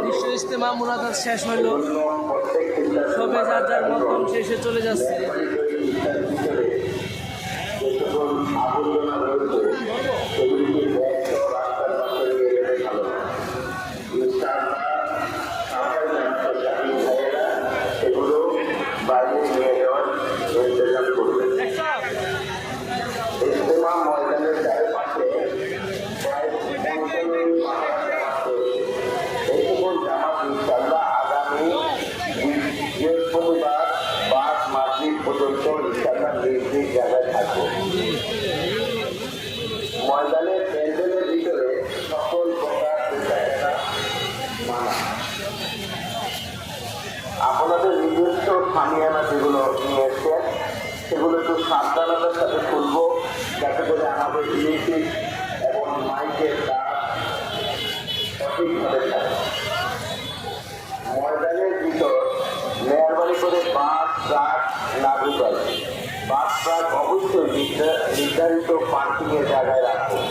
বিশ্ব ইজতেমা মুনাজাত শেষ হইল, সবে যার যার মতন শেষে চলে যাচ্ছে। ময়দানের প্যান্ডেলের ভিতরে সকল প্রকার মানা আপনাদের নিজস্ব সামিয়ানা যেগুলো নিয়ে এসছেন সেগুলো একটু সাবধানতার সাথে খুলবো, যাতে করে আমাদের মিউজিক এবং মাইকের কাজ সঠিকভাবে থাকে। ময়দানের ভিতর মেহরবানি করে বাস ট্রাক না ঢুকায়। বাস ট্রাক অবশ্যই নির্ধারিত পার্কিং এর জায়গায় রাখুন।